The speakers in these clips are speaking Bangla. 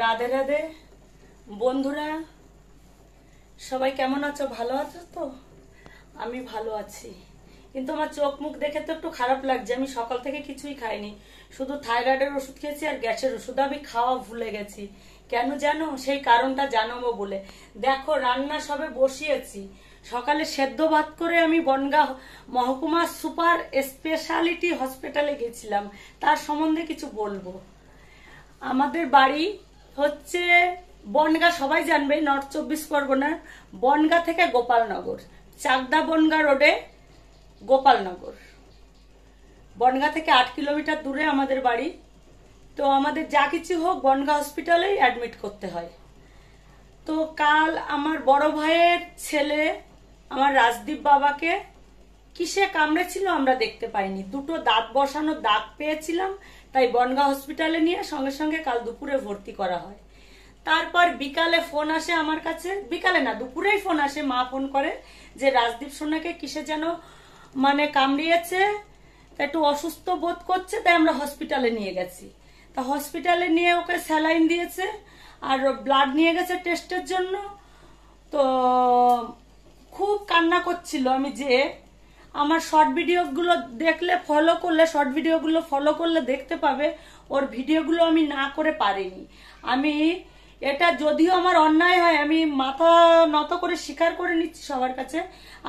রাধে রাধে বন্ধুরা, সবাই কেমন আছো? ভালো আছো তো? আমি ভালো আছি, কিন্তু আমার চোখ মুখ দেখে তো একটু খারাপ লাগছে। আমি সকাল থেকে কিছুই খাইনি, শুধু থাইরয়েডের ওষুধ খেয়েছি আর গ্যাসের ওষুধ। আমি খাওয়া ভুলে গেছি। কেন জানো? সেই কারণটা জানাবো বলে। দেখো, রান্না সবে বসিয়েছি। সকালে সেদ্ধ ভাত করে আমি বনগাঁ মহকুমা সুপার স্পেশালিটি হসপিটালে গেছিলাম, তার সম্বন্ধে কিছু বলবো। আমাদের বাড়ি হচ্ছে বনগাঁ, সবাই জানবে, নর্থ 24 পরগনার। বনগাঁ থেকে গোপালনগর, চাকদা বনগাঁ রোডে গোপালনগর। বনগাঁ থেকে 8 কিলোমিটার দূরে আমাদের বাড়ি। তো আমাদের যা কিছু হোক বনগাঁ হসপিটালেই অ্যাডমিট করতে হয়। তো কাল আমার বড় ভাইয়ের ছেলে আমার রাজদীপ বাবাকে কিসে কামড়েছিল আমরা দেখতে পাইনি। দুটো দাঁত বসানো দাগ পেয়েছিলাম, তাই বনগাঁ হসপিটালে নিয়ে সঙ্গে সঙ্গে কাল দুপুরে ভর্তি করা হয়। তারপর বিকালে ফোন আসে আমার কাছে, বিকালে না দুপুরেই ফোন আসে, মা ফোন করে যে রাজদীপ সোনাকে কিসে যেন কামড়িয়েছে, একটু অসুস্থ বোধ করছে, তাই আমরা হসপিটালে নিয়ে গেছি। তা হসপিটালে নিয়ে ওকে স্যালাইন দিয়েছে আর ব্লাড নিয়ে গেছে টেস্টের জন্য। তো খুব কান্না করছিল। আমি যে আমার শর্ট ভিডিওগুলো দেখলে শর্ট ভিডিওগুলো ফলো করলে দেখতে পাবে, ওর ভিডিওগুলো আমি না করে পারিনি। আমি এটা যদিও আমার অন্যায় হয়, আমি মাথা নত করে স্বীকার করে নিচ্ছি সবার কাছে,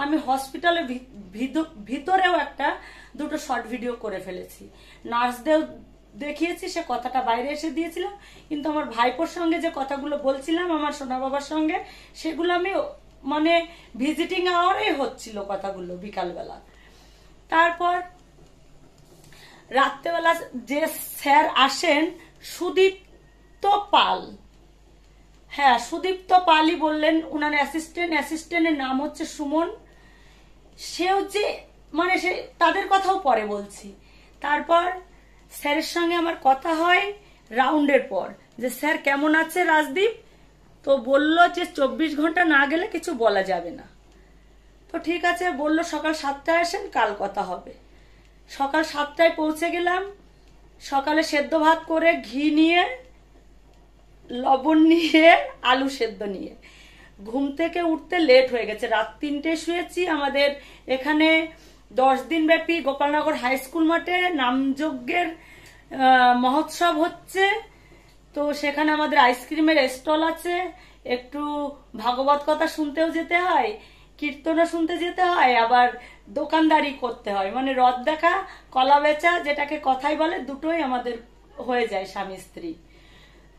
আমি হসপিটালের ভিতরেও দুটো শর্ট ভিডিও করে ফেলেছি। নার্সদের দেখিয়েছি, সে কথাটা বাইরে এসে দিয়েছিলাম, কিন্তু আমার ভাইপোর সঙ্গে যে কথাগুলো বলছিলাম আমার সোনা বাবার সঙ্গে, সেগুলো আমি ভিজিটিং আওয়ারে হচ্ছিল কথাগুলো বিকালবেলা। তারপর রাত্রেবেলা যে স্যার আসেন, সুদীপ্ত পাল, হ্যাঁ সুদীপ্ত পালই বললেন, উনার অ্যাসিস্ট্যান্টের নাম হচ্ছে সুমন। সেও যে সে তাদের কথাও পরে বলছি। তারপর স্যারের সঙ্গে আমার কথা হয় রাউন্ডের পর, যে স্যার কেমন আছে রাজদীপ? তো বলল যে 24 ঘন্টা না গেলে কিছু বলা যাবে না। তো ঠিক আছে বললো, সকাল 7টায় আসেন, কাল কথা হবে। সকাল 7টায় পৌঁছে গেলাম। সকালে সেদ্ধ ভাত করে ঘি নিয়ে, লবণ নিয়ে, আলু সেদ্ধ নিয়ে। ঘুম থেকে উঠতে লেট হয়ে গেছে, রাত 3টায় শুয়েছি। আমাদের এখানে 10 দিন ব্যাপী গোপালনগর হাই স্কুল মাঠে নামযজ্ঞের মহোৎসব হচ্ছে। তো সেখানে আমাদের আইসক্রিমের স্টল আছে, একটু ভাগবত কথা শুনতেও যেতে হয়, কীর্তনও শুনতে যেতে হয়, আবার দোকানদারি করতে হয়, রথ দেখা, কলা বেচা, যেটাকে কথাই বলে, দুটোই আমাদের হয়ে যায় স্বামী স্ত্রী।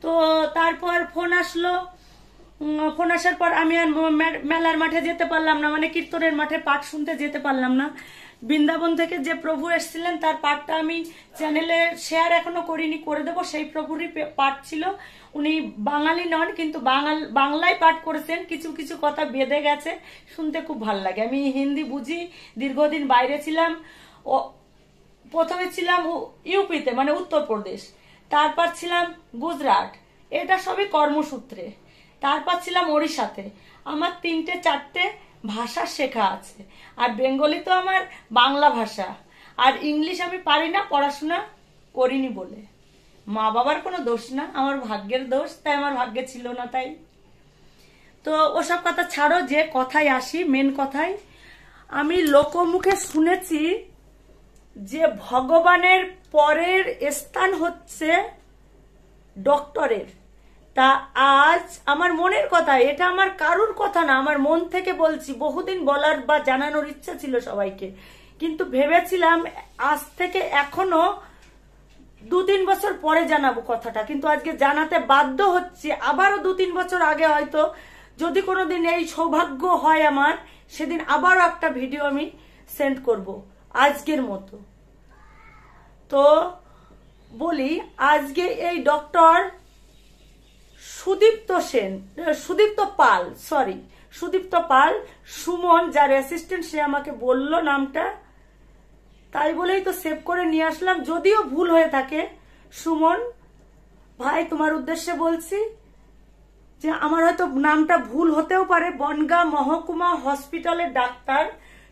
তো তারপর ফোন আসলো। ফোন আসার পর আমি আর মেলার মাঠে যেতে পারলাম না, কীর্তনের মাঠে পাঠ শুনতে যেতে পারলাম না। বৃন্দাবন থেকে যে প্রভু এসেছিলেন তার পাঠটা আমি চ্যানেলে শেয়ার এখনো করিনি, করে দেবো। সেই প্রভুরই পাঠ ছিল। উনি বাঙালি নন, কিন্তু বাংলায় পাঠ করেছেন। কিছু কিছু কথা বেঁধে গেছে, শুনতে খুব ভালো লাগে। আমি হিন্দি বুঝি, দীর্ঘদিন বাইরে ছিলাম। প্রথমে ছিলাম ইউপিতে, উত্তরপ্রদেশ, তারপর ছিলাম গুজরাট, এটা সবই কর্মসূত্রে। তারপর ছিলাম ওড়িশাতে। আমার 3-4টে ভাষা শেখা আছে। আর বেঙ্গলি তো আমার বাংলা ভাষা, আর ইংলিশ আমি পারি না, পড়াশোনা করিনি বলে। মা বাবার কোনো দোষ না, আমার ভাগ্যের দোষ, তাই আমার ভাগ্যে ছিল না তাই। তো ওসব কথা ছাড়ো, যে কথায় আসি, মেন কথায়। আমি লোকমুখে শুনেছি যে ভগবানের পরের স্থান হচ্ছে ডক্টরের। তা আজ আমার মনের কথা, এটা আমার কারুর কথা না, আমার মন থেকে বলছি। বহুদিন বলার বা জানানোর ইচ্ছা ছিল সবাইকে, কিন্তু ভেবেছিলাম আজ থেকে এখনো 2-3 বছর পরে জানাবো কথাটা, কিন্তু আজকে জানাতে বাধ্য হচ্ছি। আবারও 2-3 বছর আগে হয়তো, যদি কোনোদিন এই সৌভাগ্য হয় আমার, সেদিন আবারও একটা ভিডিও আমি সেন্ড করব আজকের মতো। তো বলি, আজকে এই ডক্টর সুদীপ্ত পাল, সুমন যার অ্যাসিস্ট্যান্ট, সে আমাকে বলল নামটা, তাই বলেই তো সেভ করে নিয়ে আসলাম। যদিও ভুল হয়ে থাকে, সুমন ভাই তোমার উদ্দেশ্যে বলছি যে আমার হয়তো নামটা ভুল হতেও পারে। বনগাঁ মহকুমা হসপিটালের ডাক্তার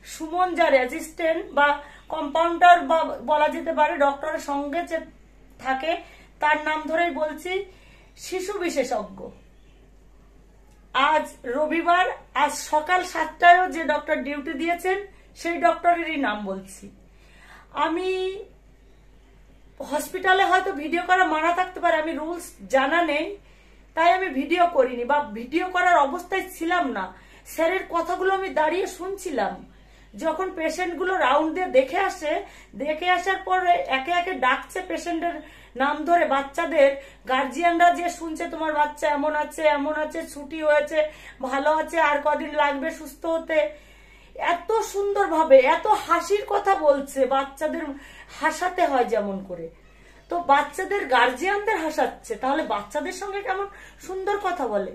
সুমন, যার অ্যাসিস্ট্যান্ট বা কম্পাউন্ডার বা বলা যেতে পারে, ডক্টরের সঙ্গে যে থাকে, তার নাম ধরেই বলছি। শিশু বিশেষজ্ঞ। আজ রবিবার, আজ সকাল 7টায়ও যে ডক্টর ডিউটি দিয়েছেন সেই ডক্টরেরই নাম বলছি। আমি হসপিটালে হয়তো ভিডিও করা মানা থাকতে পারে, আমি রুলস জানা নেই তাই আমি ভিডিও করিনি বা ভিডিও করার অবস্থায় ছিলাম না। স্যারের কথাগুলো আমি দাঁড়িয়ে শুনছিলাম। যখন পেশেন্টগুলো রাউন্ড দিয়ে দেখে আসার পরে একে একে ডাকছে পেশেন্টের নাম ধরে, বাচ্চাদের গার্জিয়ানরা যে শুনছে তোমার বাচ্চা এমন আছে, ছুটি হয়েছে, ভালো আছে, আর কদিন লাগবে সুস্থ হতে, এত সুন্দরভাবে এত হাসির কথা বলছে। বাচ্চাদের হাসাতে হয় যেমন করে, তো বাচ্চাদের গার্জিয়ানদের হাসাচ্ছে, তাহলে বাচ্চাদের সঙ্গে কেমন সুন্দর কথা বলে।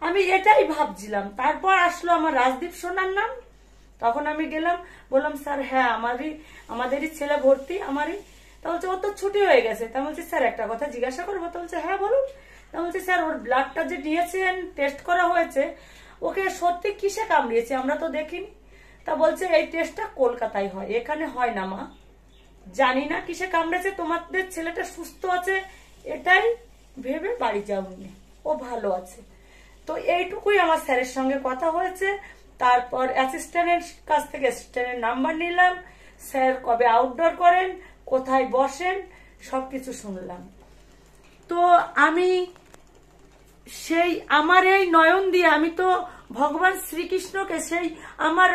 আমি এটাই ভাবছিলাম। তারপর আসলো আমার রাজদীপ সোনার নাম। তখন আমি গেলাম, বললাম স্যার হ্যাঁ আমাদেরই ছেলে ভর্তি, আমারই। তা বলছে ও তো ছুটি হয়ে গেছে। তা বলছি স্যার একটা কথা জিজ্ঞাসা করবো? তা বলছে হ্যাঁ বলুন। তা বলছি স্যার ওর ব্লাডটা যে নিয়েছেন, টেস্ট করা হয়েছে, ওকে সত্যি কিসে কামড়িয়েছে? আমরা তো দেখিনি। তা বলছে এই টেস্টটা কলকাতায় হয়, এখানে হয় না মা। জানি না কিসে কামড়েছে, তোমাদের ছেলেটা সুস্থ আছে এটাই ভেবে বাড়ি যাওনি, ও ভালো আছে। তো এইটুকুই আমার স্যারের সঙ্গে কথা হয়েছে। তারপর অ্যাসিস্ট্যান্টের কাছ থেকে অ্যাসিস্ট্যান্টের নাম্বার নিলাম, স্যার কবে আউটডোর করেন, কোথায় বসেন, সবকিছু শুনলাম। তো আমি সেই আমার এই নয়ন দিয়ে আমি তো ভগবান শ্রীকৃষ্ণকে, সেই আমার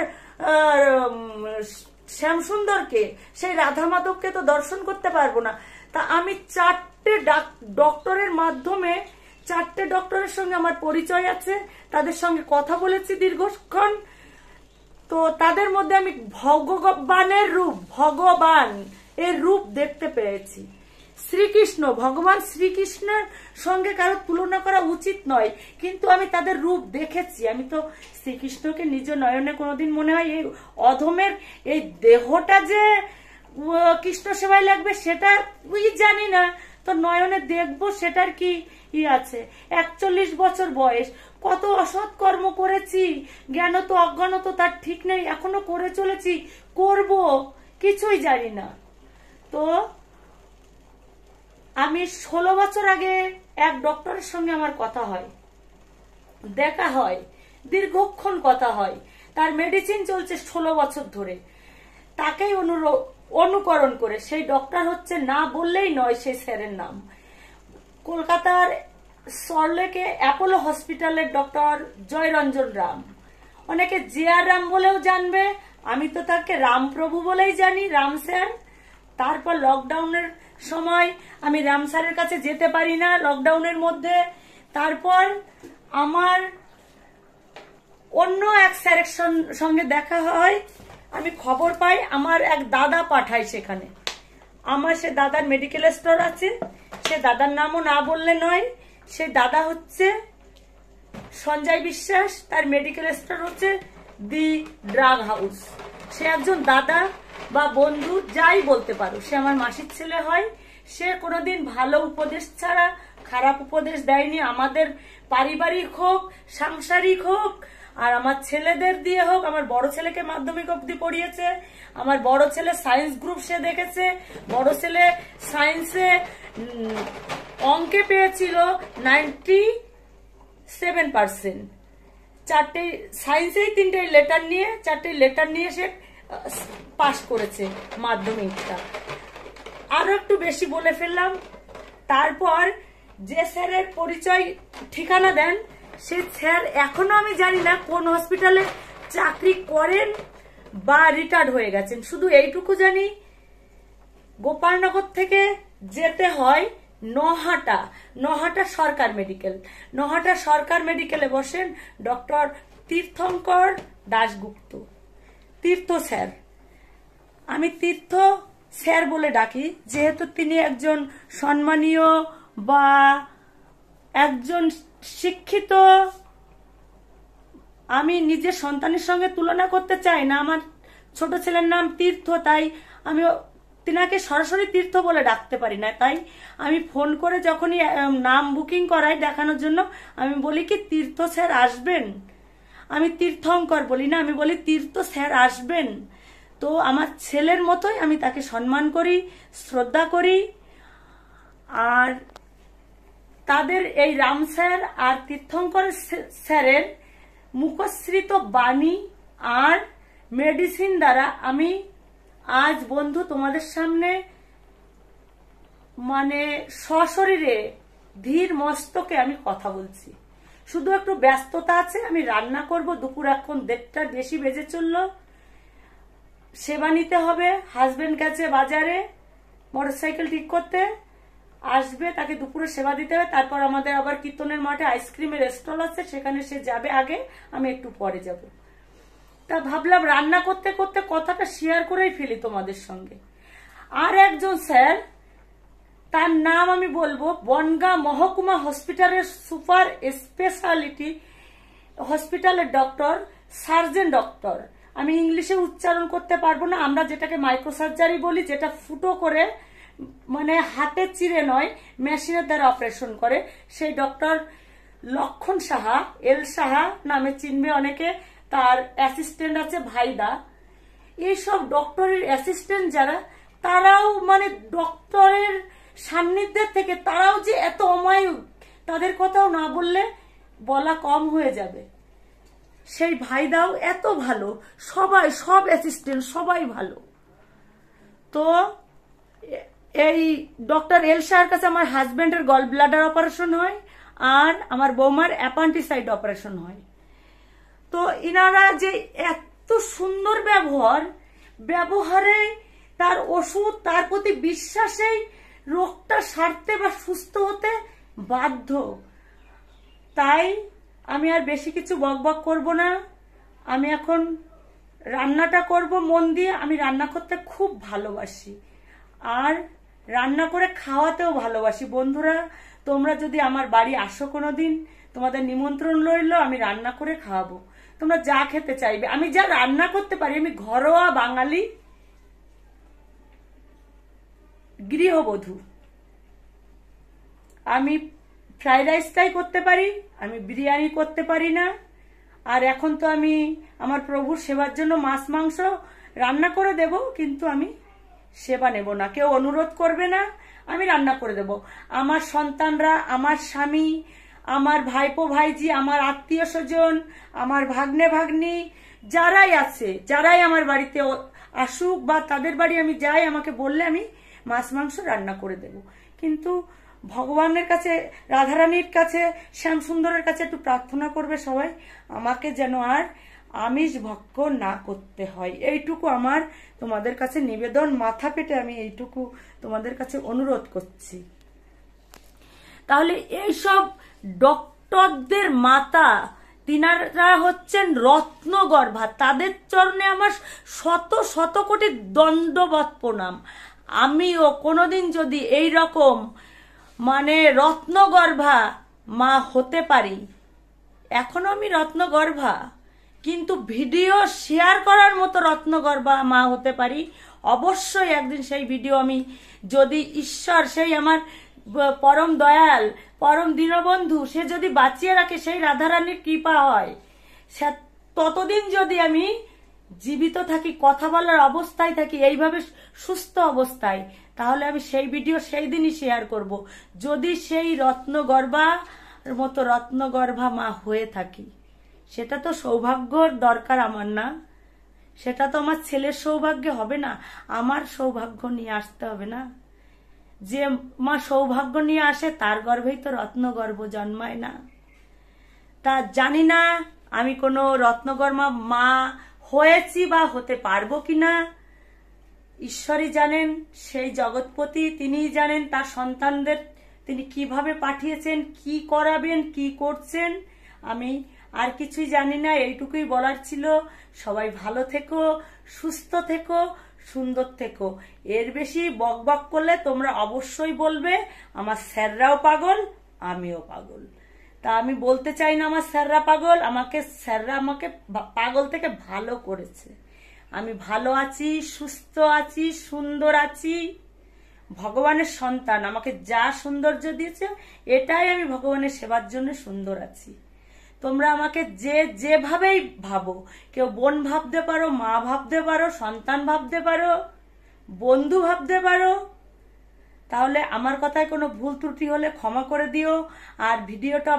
শ্যামসুন্দরকে, সেই রাধা মাধবকে তো দর্শন করতে পারবো না। তা আমি 4টে ডক্টরের মাধ্যমে, 4টে ডক্টরের সঙ্গে আমার পরিচয় আছে, তাদের সঙ্গে কথা বলেছি দীর্ঘক্ষণ। তো তাদের মধ্যে আমি ভগবানের রূপ, ভগবান এর রূপ দেখতে পেয়েছি। শ্রীকৃষ্ণ, ভগবান শ্রীকৃষ্ণের সঙ্গে কারো তুলনা করা উচিত নয়, কিন্তু আমি তাদের রূপ দেখেছি। আমি তো শ্রীকৃষ্ণকে নিজ নয়নে কোনোদিন মনে হয় এই অধমের এই দেহটা যে কৃষ্ণ সেবায় লাগবে সেটা জানি না, তো নয়নে দেখবো সেটার কি আছে। 41 বছর বয়স, কত অসৎ কর্ম করেছি, জ্ঞানত অজ্ঞানত তার ঠিক নেই, এখনো করে চলেছি, করব, কিছুই জানি না। তো আমি 16 বছর আগে এক ডক্টরের সঙ্গে আমার কথা হয়, দেখা হয়, দীর্ঘক্ষণ কথা হয়। তার মেডিসিন চলছে 16 বছর ধরে। তাকেই অনুকরণ করে সেই ডক্টর হচ্ছে, না বললেই নয় সেই স্যারের নাম, কলকাতার সল্টলেকে অ্যাপোলো হসপিটালের ডক্টর জয়রঞ্জন রাম। অনেকে জিআর রাম বলেও জানবে, আমি তো তাকে রামপ্রভু বলেই জানি, রাম স্যার। তারপর লকডাউনের সময় আমি রাম স্যারের কাছে যেতে পারি না, লকডাউনের মধ্যে। তারপর আমার অন্য এক স্যারের সঙ্গে দেখা হয়, আমি খবর পাই, আমার এক দাদা পাঠায় সেখানে। আমার সে দাদার মেডিকেল স্টোর আছে, সে দাদার নামও না বললে নয়। সে দাদা হচ্ছে সঞ্জয় বিশ্বাস, তার মেডিকেল স্টোর হচ্ছে দি ড্রাগ হাউস। সে একজন দাদা বা বন্ধু যাই বলতে পারো, সে আমার মাসির ছেলে হয়। সে কোনোদিন ভালো উপদেশ ছাড়া খারাপ উপদেশ দেয়নি, আমাদের পারিবারিক হোক, সাংসারিক হোক, আর আমার ছেলেদের দিয়ে হোক। আমার বড় ছেলেকে মাধ্যমিক অবধি পড়িয়েছে, আমার বড় ছেলে সায়েন্স গ্রুপ সে দেখেছে, বড় ছেলে সায়েন্সে অঙ্কে পেয়েছিল 97%। 4টে সায়েন্সেই 3টে লেটার নিয়ে সে পাশ করেছে মাধ্যমিকটা। আরো একটু বেশি বলে ফেললাম। তারপর যে স্যারের পরিচয় ঠিকানা দেন, সে স্যার এখনো আমি জানি না কোন হসপিটালে চাকরি করেন বা রিটায়ার্ড হয়ে গেছেন। শুধু এইটুকু জানি, গোপালনগর থেকে যেতে হয় নহাটা সরকার মেডিকেল। নহাটা সরকার মেডিকেলে বসেন ডক্টর তীর্থঙ্কর দাশগুপ্ত, তীর্থ স্যার। আমি তীর্থ স্যার বলে ডাকি, যেহেতু তিনি একজন সম্মানীয় বা একজন শিক্ষিত। আমি নিজের সন্তানের সঙ্গে তুলনা করতে চাই না, আমার ছোট ছেলের নাম তীর্থ, তাই আমি তিনাকে সরাসরি তীর্থ বলে ডাকতে পারি না। তাই আমি ফোন করে যখনই নাম বুকিং করাই দেখানোর জন্য, আমি বলি কি তীর্থ স্যার আসবেন। আমি তীর্থঙ্কর বলি না, আমি বলি তীর্থ স্যার আসবেন। তো আমার ছেলের মতোই আমি তাকে সম্মান করি, শ্রদ্ধা করি। আর তাদের এই রাম স্যার আর তীর্থঙ্কর স্যারের মুখশ্রিত বাণী আর মেডিসিন দ্বারা আমি আজ বন্ধু তোমাদের সামনে মানে সশরীরে ধীর মস্তকে আমি কথা বলছি। শুধু একটু ব্যস্ততা আছে, আমি রান্না করব, দুপুর এখন 1:30 বেশি বেজে চললো, সেবা নিতে হবে। হাজবেন্ড গেছে বাজারে মোটরসাইকেল ঠিক করতে, আসবে, তাকে দুপুরে সেবা দিতে হবে। তারপর আমাদের আবার কীর্তনের মাঠে আইসক্রিমের স্টল আছে, সেখানে সে যাবে আগে, আমি একটু পরে যাব। তা ভাবলাম রান্না করতে করতে কথাটা শেয়ার করেই ফেলি তোমাদের সঙ্গে। আর একজন স্যার, তার নাম আমি বলবো, বনগাঁ মহকুমা হসপিটালের সুপার স্পেশালিটি হসপিটালের ডক্টর, সার্জন ডক্টর, আমি ইংলিশে উচ্চারণ করতে পারবো না, আমরা যেটাকে মাইক্রোসার্জারি বলি, যেটা ফুটো করে মানে হাতে চিরে নয়, মেশিনের দ্বারা অপারেশন করে, সেই ডক্টর লক্ষণ সাহা, এল সাহা নামে চিনবে অনেকে। তার অ্যাসিস্ট্যান্ট আছে ভাইদা। এইসব ডক্টরের অ্যাসিস্ট্যান্ট যারা, তারাও মানে ডক্টরের সান্নিধ্যের থেকে তারাও যে এত অমায়িক, তাদের কথাও না বললে বলা কম হয়ে যাবে। সেই ভাইদাও এত ভালো, সবাই, সব অ্যাসিস্ট্যান্ট সবাই ভালো। তো এই ডক্টর এলশার কাছে আমার হাজবেন্ডের গল ব্লাডার অপারেশন হয় আর আমার বৌমার অ্যাপান্ডিসাইড অপারেশন হয়। তো ইনারা যে এত সুন্দর ব্যবহারে, তার ওষুধ, তার প্রতি বিশ্বাসেই রোগটা সারতে বা সুস্থ হতে বাধ্য। তাই আমি আর বেশি কিছু বকবক করব না, আমি এখন রান্নাটা করব মন দিয়ে। আমি রান্না করতে খুব ভালোবাসি আর রান্না করে খাওয়াতেও ভালোবাসি। বন্ধুরা, তোমরা যদি আমার বাড়ি আসো কোনোদিন, তোমাদের নিমন্ত্রণ রইল, আমি রান্না করে খাওয়াবো। তোমরা যা খেতে চাইবে, আমি যা রান্না করতে পারি, আমি ঘরোয়া বাঙালি গৃহবধূ। আমি ফ্রাইড রাইসটাই করতে পারি, আমি বিরিয়ানি করতে পারি না। আর এখন তো আমি আমার প্রভুর সেবার জন্য মাছ মাংস রান্না করে দেব, কিন্তু আমি সেবা নেব না, কেউ অনুরোধ করবে না, আমি রান্না করে দেব। আমার সন্তানরা, আমার স্বামী, আমার ভাইপো ভাইজি, আমার আত্মীয় স্বজন, আমার ভাগ্নে ভাগ্নি যারাই আছে, যারাই আমার বাড়িতে আসুক বা তাদের বাড়ি আমি যাই, আমাকে বললে আমি মাছ মাংস রান্না করে দেব। কিন্তু ভগবানের কাছে, রাধারানীর কাছে, শ্যামসুন্দরের কাছে একটু প্রার্থনা করবে সবাই, আমাকে যেন আর আমিষ ভক্ষ না করতে হয়। এইটুকু আমার তোমাদের কাছে নিবেদন, মাথা পেতে আমি এইটুকু তোমাদের কাছে অনুরোধ করছি। তাহলে এইসব ডক্টরদের মাতা, তিনারা হচ্ছেন রত্নগর্ভা, তাদের চরণে আমার শত শত কোটি দণ্ডবৎ প্রণাম। আমিও কোনোদিন যদি এই রকম মানে রত্নগর্ভা মা হতে পারি, এখনো আমি রত্নগর্ভা, কিন্তু ভিডিও শেয়ার করার মতো রত্নগর্ভা মা হতে পারি, অবশ্যই একদিন সেই ভিডিও আমি, যদি ঈশ্বর, সেই আমার পরম দয়াল, পরম দীনবন্ধু, সে যদি বাঁচিয়ে রাখে, সেই রাধারানীর কৃপা হয়, ততদিন যদি আমি জীবিত থাকি, কথা বলার অবস্থায় থাকি, এইভাবে সুস্থ অবস্থায়, তাহলে আমি সেই ভিডিও সেই দিনই শেয়ার করব, যদি সেই রত্নগর্ভার মতো রত্নগর্ভা মা হয়ে থাকি। সেটা তো সৌভাগ্যর দরকার আমার, না? সেটা তো আমার ছেলের সৌভাগ্য হবে না, আমার সৌভাগ্য নিয়ে আসতে হবে না? যে মা সৌভাগ্য নিয়ে আসে, তার গর্ভেই তো রত্নগর্ভ জন্মায় না? তা জানি না আমি কোনো রত্নগর্ভা মা হয়েছি বা হতে পারবো কিনা, ঈশ্বরই জানেন, সেই জগৎপতি তিনিই জানেন তার সন্তানদের তিনি কিভাবে পাঠিয়েছেন, কি করাবেন, কি করছেন। আমি আর কিছুই জানি না, এইটুকুই বলার ছিল। সবাই ভালো থেকো, সুস্থ থেকো, সুন্দর থেকো। এর বেশি বকবক করলে তোমরা অবশ্যই বলবে আমার স্যাররাও পাগল, আমিও পাগল। তা আমি বলতে চাই না আমার স্যাররা পাগল, স্যাররা আমাকে পাগল থেকে ভালো করেছে। আমি ভালো আছি, সুস্থ আছি, সুন্দর আছি, ভগবানের সন্তান আমাকে যা সৌন্দর্য দিয়েছে, এটাই আমি ভগবানের সেবার জন্য সুন্দর আছি। তোমরা আমাকে যেভাবেই ভাবো, কেউ বোন ভাবতে পারো, মা ভাবতে পারো, সন্তান ভাবতে পারো, বন্ধু ভাবতে পারো, তাহলে আমার কথায় কোনো ভুল ত্রুটি হলে ক্ষমা করে দিও। আর ভিডিওটা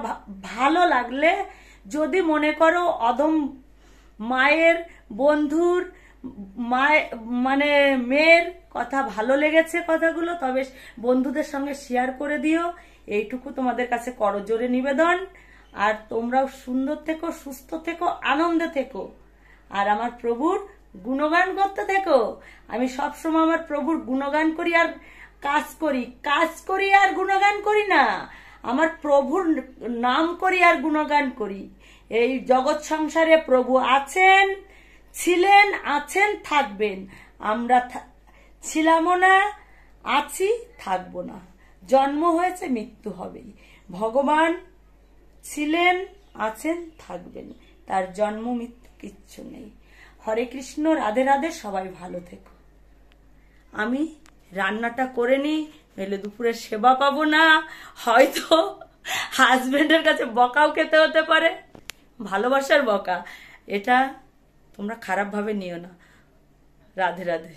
ভালো লাগলে যদি মনে করো অদম মায়ের বন্ধুর মানে মেয়ের কথা ভালো লেগেছে কথাগুলো, তবে বন্ধুদের সঙ্গে শেয়ার করে দিও। এইটুকু তোমাদের কাছে করজোরে নিবেদন। আর তোমরাও সুন্দর থেকো, সুস্থ থেকো, আনন্দে থেকো, আর আমার প্রভুর গুণগান করতে থেকো। আমি সবসময় আমার প্রভুর গুণগান করি আর কাজ করি আর গুণগান করি না, আমার প্রভুর নাম করি আর গুণগান করি। এই জগৎ সংসারে প্রভু আছেন, ছিলেন, আছেন, থাকবেন। আমরা ছিলামও না, আছি, থাকবো না। জন্ম হয়েছে, মৃত্যু হবেই। ভগবান ছিলেন, আছেন, থাকবেন, তার জন্ম মৃত্যু কিচ্ছু নেই। হরে কৃষ্ণ, রাধে রাধে, সবাই ভালো থেকো। আমি রান্নাটা করে নিই, নইলে দুপুরের সেবা পাবো না, হয়তো হাজবেন্ডের কাছে বকাও খেতে হতে পারে, ভালোবাসার বকা। এটা তোমরা খারাপ ভাবে নিও না। রাধে রাধে।